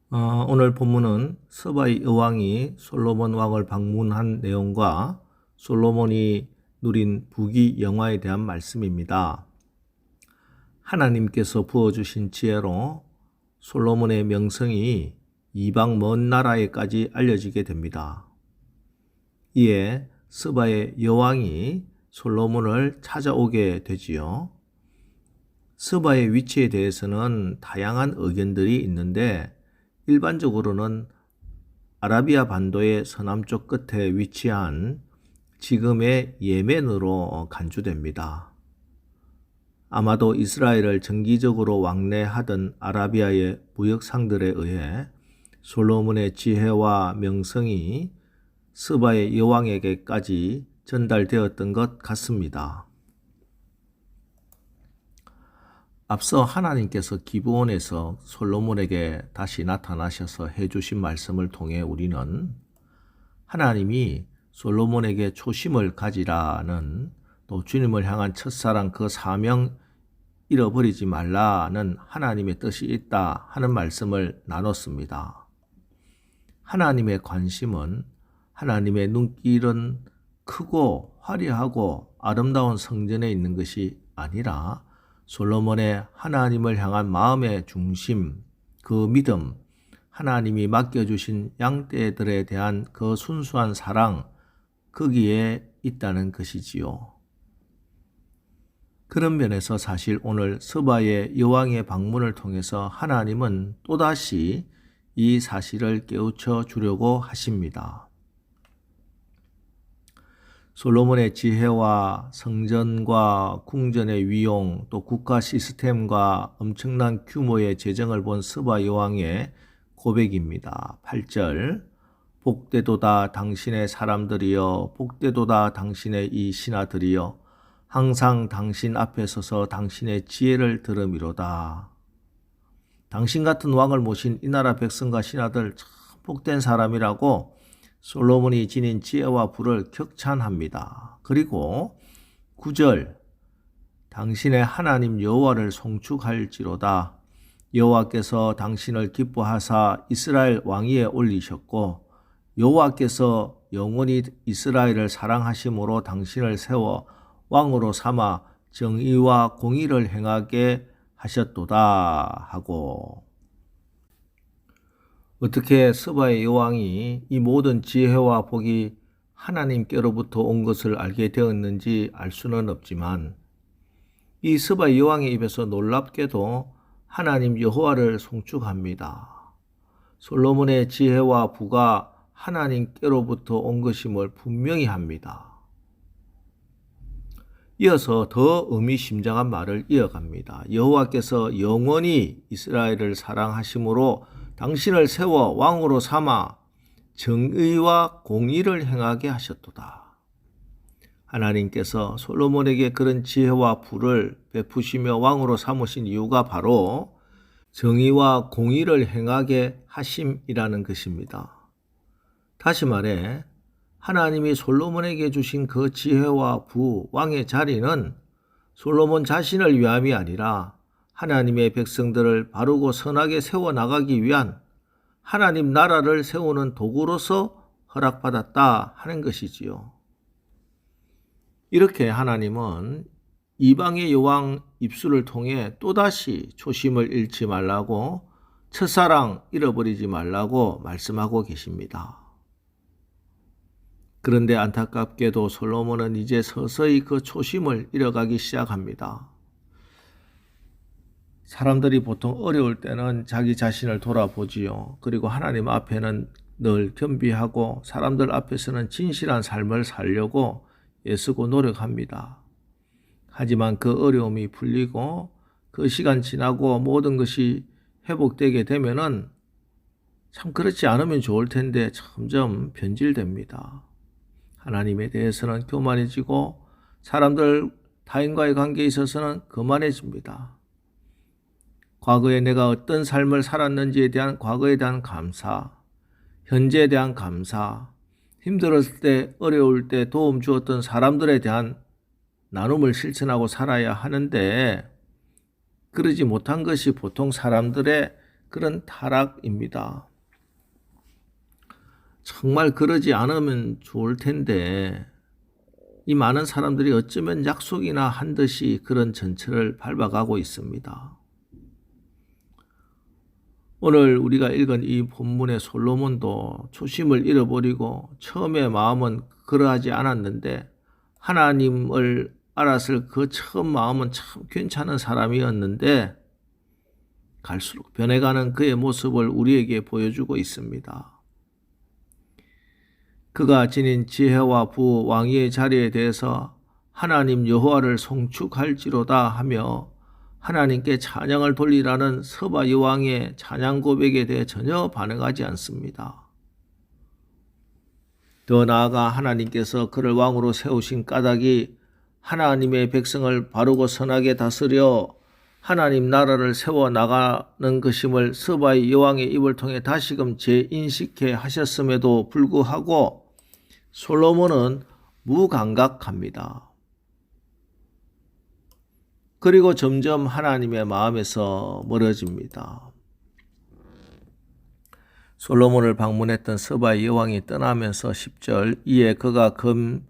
오늘 본문은 스바의 여왕이 솔로몬 왕을 방문한 내용과 솔로몬이 누린 부귀 영화에 대한 말씀입니다. 하나님께서 부어주신 지혜로 솔로몬의 명성이 이방 먼 나라에까지 알려지게 됩니다. 이에 스바의 여왕이 솔로몬을 찾아오게 되지요. 스바의 위치에 대해서는 다양한 의견들이 있는데 일반적으로는 아라비아 반도의 서남쪽 끝에 위치한 지금의 예멘으로 간주됩니다. 아마도 이스라엘을 정기적으로 왕래하던 아라비아의 무역상들에 의해 솔로몬의 지혜와 명성이 스바의 여왕에게까지 전달되었던 것 같습니다. 앞서 하나님께서 기브온에서 솔로몬에게 다시 나타나셔서 해주신 말씀을 통해 우리는 하나님이 솔로몬에게 초심을 가지라는, 또 주님을 향한 첫사랑 그 사명 잃어버리지 말라는 하나님의 뜻이 있다 하는 말씀을 나눴습니다. 하나님의 관심은 하나님의 눈길은 크고 화려하고 아름다운 성전에 있는 것이 아니라 솔로몬의 하나님을 향한 마음의 중심, 그 믿음, 하나님이 맡겨주신 양떼들에 대한 그 순수한 사랑, 거기에 있다는 것이지요. 그런 면에서 사실 오늘 스바의 여왕의 방문을 통해서 하나님은 또다시 이 사실을 깨우쳐 주려고 하십니다. 솔로몬의 지혜와 성전과 궁전의 위용, 또 국가 시스템과 엄청난 규모의 재정을 본 스바 여왕의 고백입니다. 8절, 복되도다 당신의 사람들이여, 복되도다 당신의 이 신하들이여, 항상 당신 앞에 서서 당신의 지혜를 들음이로다. 당신 같은 왕을 모신 이 나라 백성과 신하들 참 복된 사람이라고 솔로몬이 지닌 지혜와 부를 격찬합니다. 그리고 9절, 당신의 하나님 여호와를 송축할지로다. 여호와께서 당신을 기뻐하사 이스라엘 왕위에 올리셨고 여호와께서 영원히 이스라엘을 사랑하심으로 당신을 세워 왕으로 삼아 정의와 공의를 행하게 하셨도다 하고, 어떻게 스바의 여왕이 이 모든 지혜와 복이 하나님께로부터 온 것을 알게 되었는지 알 수는 없지만 이 스바의 여왕의 입에서 놀랍게도 하나님 여호와를 송축합니다. 솔로몬의 지혜와 부가 하나님께로부터 온 것임을 분명히 합니다. 이어서 더 의미심장한 말을 이어갑니다. 여호와께서 영원히 이스라엘을 사랑하심으로 당신을 세워 왕으로 삼아 정의와 공의를 행하게 하셨도다. 하나님께서 솔로몬에게 그런 지혜와 부를 베푸시며 왕으로 삼으신 이유가 바로 정의와 공의를 행하게 하심이라는 것입니다. 다시 말해 하나님이 솔로몬에게 주신 그 지혜와 부, 왕의 자리는 솔로몬 자신을 위함이 아니라 하나님의 백성들을 바르고 선하게 세워나가기 위한 하나님 나라를 세우는 도구로서 허락받았다 하는 것이지요. 이렇게 하나님은 이방의 여왕 입술을 통해 또다시 초심을 잃지 말라고, 첫사랑 잃어버리지 말라고 말씀하고 계십니다. 그런데 안타깝게도 솔로몬은 이제 서서히 그 초심을 잃어가기 시작합니다. 사람들이 보통 어려울 때는 자기 자신을 돌아보지요. 그리고 하나님 앞에는 늘 겸비하고 사람들 앞에서는 진실한 삶을 살려고 애쓰고 노력합니다. 하지만 그 어려움이 풀리고 그 시간 지나고 모든 것이 회복되게 되면은 참 그렇지 않으면 좋을 텐데 점점 변질됩니다. 하나님에 대해서는 교만해지고 사람들 타인과의 관계에 있어서는 거만해집니다. 과거에 내가 어떤 삶을 살았는지에 대한 과거에 대한 감사, 현재에 대한 감사, 힘들었을 때 어려울 때 도움 주었던 사람들에 대한 나눔을 실천하고 살아야 하는데 그러지 못한 것이 보통 사람들의 그런 타락입니다. 정말 그러지 않으면 좋을 텐데 이 많은 사람들이 어쩌면 약속이나 한 듯이 그런 전철을 밟아가고 있습니다. 오늘 우리가 읽은 이 본문의 솔로몬도 초심을 잃어버리고 처음에 마음은 그러하지 않았는데 하나님을 알았을 그 처음 마음은 참 괜찮은 사람이었는데 갈수록 변해가는 그의 모습을 우리에게 보여주고 있습니다. 그가 지닌 지혜와 부 왕위의 자리에 대해서 하나님 여호와를 송축할지로다 하며 하나님께 찬양을 돌리라는 서바 여왕의 찬양 고백에 대해 전혀 반응하지 않습니다. 더 나아가 하나님께서 그를 왕으로 세우신 까닭이 하나님의 백성을 바르고 선하게 다스려 하나님 나라를 세워나가는 것임을 서바의 여왕의 입을 통해 다시금 재인식해 하셨음에도 불구하고 솔로몬은 무감각합니다. 그리고 점점 하나님의 마음에서 멀어집니다. 솔로몬을 방문했던 서바의 여왕이 떠나면서 10절 이에 그가 금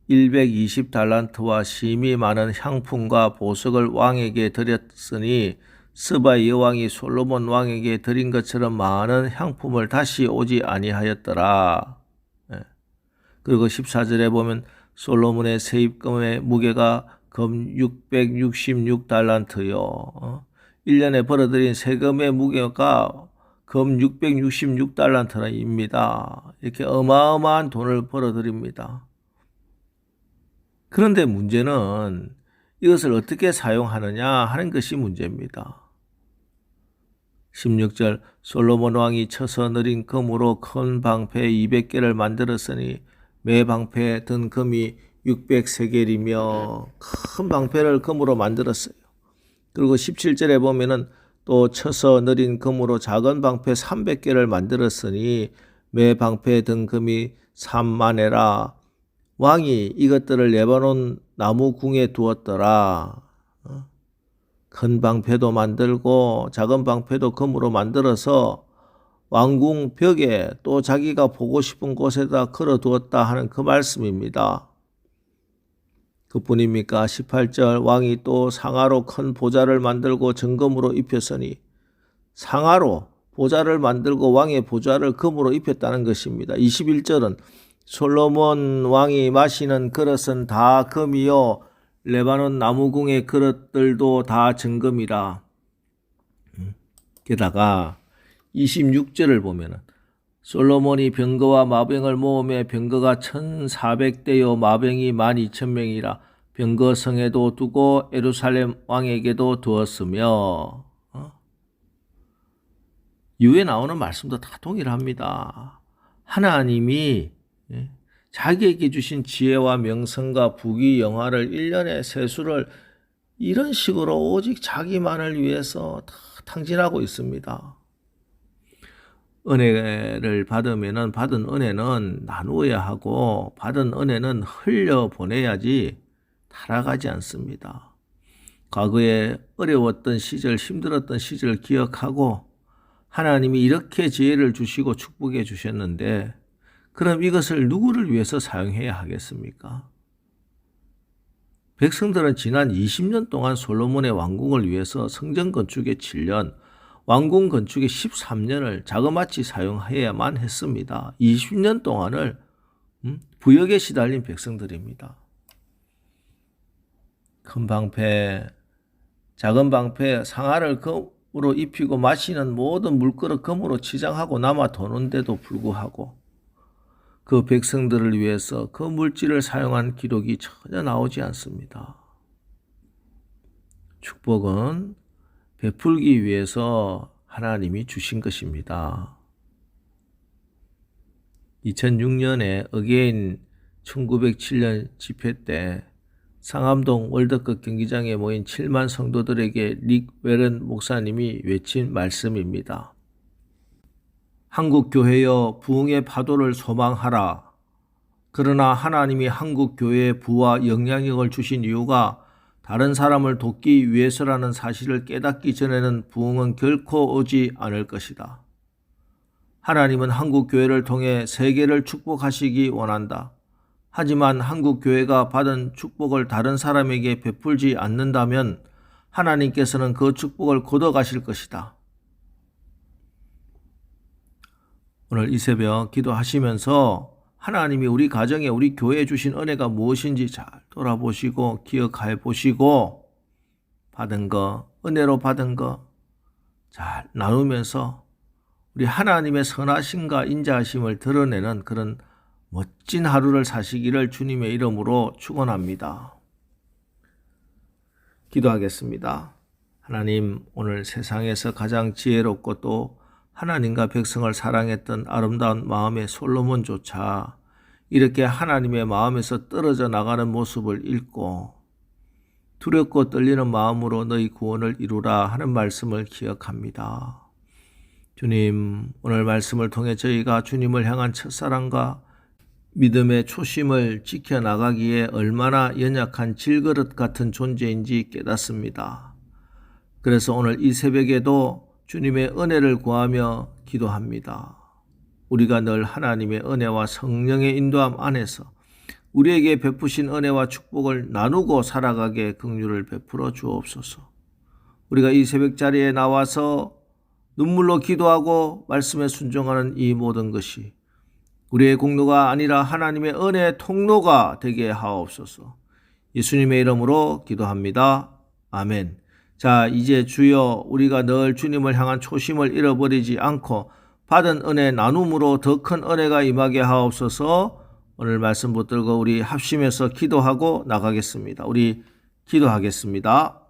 120달란트와 심히 많은 향품과 보석을 왕에게 드렸으니 서바의 여왕이 솔로몬 왕에게 드린 것처럼 많은 향품을 다시 오지 아니하였더라. 그리고 14절에 보면 솔로몬의 세입금의 무게가 금 666달란트요. 1년에 벌어들인 세금의 무게가 금 666달란트입니다. 이렇게 어마어마한 돈을 벌어들입니다. 그런데 문제는 이것을 어떻게 사용하느냐 하는 것이 문제입니다. 16절 솔로몬 왕이 쳐서 느린 금으로 큰 방패 200개를 만들었으니 매 방패에 든 금이 600세겔이며 큰 방패를 금으로 만들었어요. 그리고 17절에 보면은 또 쳐서 느린 금으로 작은 방패 300개를 만들었으니 매 방패에 든 금이 3만에라. 왕이 이것들을 레바논 나무 궁에 두었더라. 큰 방패도 만들고 작은 방패도 금으로 만들어서 왕궁 벽에 또 자기가 보고 싶은 곳에다 걸어두었다 하는 그 말씀입니다. 그뿐입니까? 18절 왕이 또 상아로 큰 보좌를 만들고 정금으로 입혔으니 상아로 보좌를 만들고 왕의 보좌를 금으로 입혔다는 것입니다. 21절은 솔로몬 왕이 마시는 그릇은 다 금이요 레바논 나무궁의 그릇들도 다 정금이라. 게다가 26절을 보면은 솔로몬이 병거와 마병을 모으며 병거가 1400대요 마병이 12000명이라 병거성에도 두고 예루살렘 왕에게도 두었으며 이후에 나오는 말씀도 다 동일합니다. 하나님이 자기에게 주신 지혜와 명성과 부귀 영화를 1년의 세수를 이런 식으로 오직 자기만을 위해서 다 탕진하고 있습니다. 은혜를 받으면 받은 은혜는 나누어야 하고 받은 은혜는 흘려보내야지 타락하지 않습니다. 과거에 어려웠던 시절, 힘들었던 시절 기억하고 하나님이 이렇게 지혜를 주시고 축복해 주셨는데 그럼 이것을 누구를 위해서 사용해야 하겠습니까? 백성들은 지난 20년 동안 솔로몬의 왕궁을 위해서 성전 건축에 7년, 왕궁 건축에 13년을 자그마치 사용해야만 했습니다. 20년 동안을 부역에 시달린 백성들입니다. 큰 방패, 작은 방패, 상아를 금으로 입히고 마시는 모든 물그릇 금으로 치장하고 남아 도는데도 불구하고 그 백성들을 위해서 그 물질을 사용한 기록이 전혀 나오지 않습니다. 축복은 베풀기 위해서 하나님이 주신 것입니다. 2006년에 어게인 1907년 집회 때 상암동 월드컵 경기장에 모인 7만 성도들에게 릭 웰런 목사님이 외친 말씀입니다. 한국 교회여 부흥의 파도를 소망하라. 그러나 하나님이 한국 교회에 부와 영향력을 주신 이유가 다른 사람을 돕기 위해서라는 사실을 깨닫기 전에는 부흥은 결코 오지 않을 것이다. 하나님은 한국 교회를 통해 세계를 축복하시기 원한다. 하지만 한국 교회가 받은 축복을 다른 사람에게 베풀지 않는다면 하나님께서는 그 축복을 걷어가실 것이다. 오늘 이 새벽 기도하시면서 하나님이 우리 가정에 우리 교회에 주신 은혜가 무엇인지 잘 돌아보시고 기억해 보시고 받은 거, 은혜로 받은 거 잘 나누면서 우리 하나님의 선하심과 인자하심을 드러내는 그런 멋진 하루를 사시기를 주님의 이름으로 축원합니다. 기도하겠습니다. 하나님, 오늘 세상에서 가장 지혜롭고 또 하나님과 백성을 사랑했던 아름다운 마음의 솔로몬조차 이렇게 하나님의 마음에서 떨어져 나가는 모습을 읽고 두렵고 떨리는 마음으로 너희 구원을 이루라 하는 말씀을 기억합니다. 주님, 오늘 말씀을 통해 저희가 주님을 향한 첫사랑과 믿음의 초심을 지켜나가기에 얼마나 연약한 질그릇 같은 존재인지 깨닫습니다. 그래서 오늘 이 새벽에도 주님의 은혜를 구하며 기도합니다. 우리가 늘 하나님의 은혜와 성령의 인도함 안에서 우리에게 베푸신 은혜와 축복을 나누고 살아가게 긍휼을 베풀어 주옵소서. 우리가 이 새벽자리에 나와서 눈물로 기도하고 말씀에 순종하는 이 모든 것이 우리의 공로가 아니라 하나님의 은혜의 통로가 되게 하옵소서. 예수님의 이름으로 기도합니다. 아멘. 자, 이제 주여 우리가 늘 주님을 향한 초심을 잃어버리지 않고 받은 은혜 나눔으로 더 큰 은혜가 임하게 하옵소서. 오늘 말씀 붙들고 우리 합심해서 기도하고 나가겠습니다. 우리 기도하겠습니다.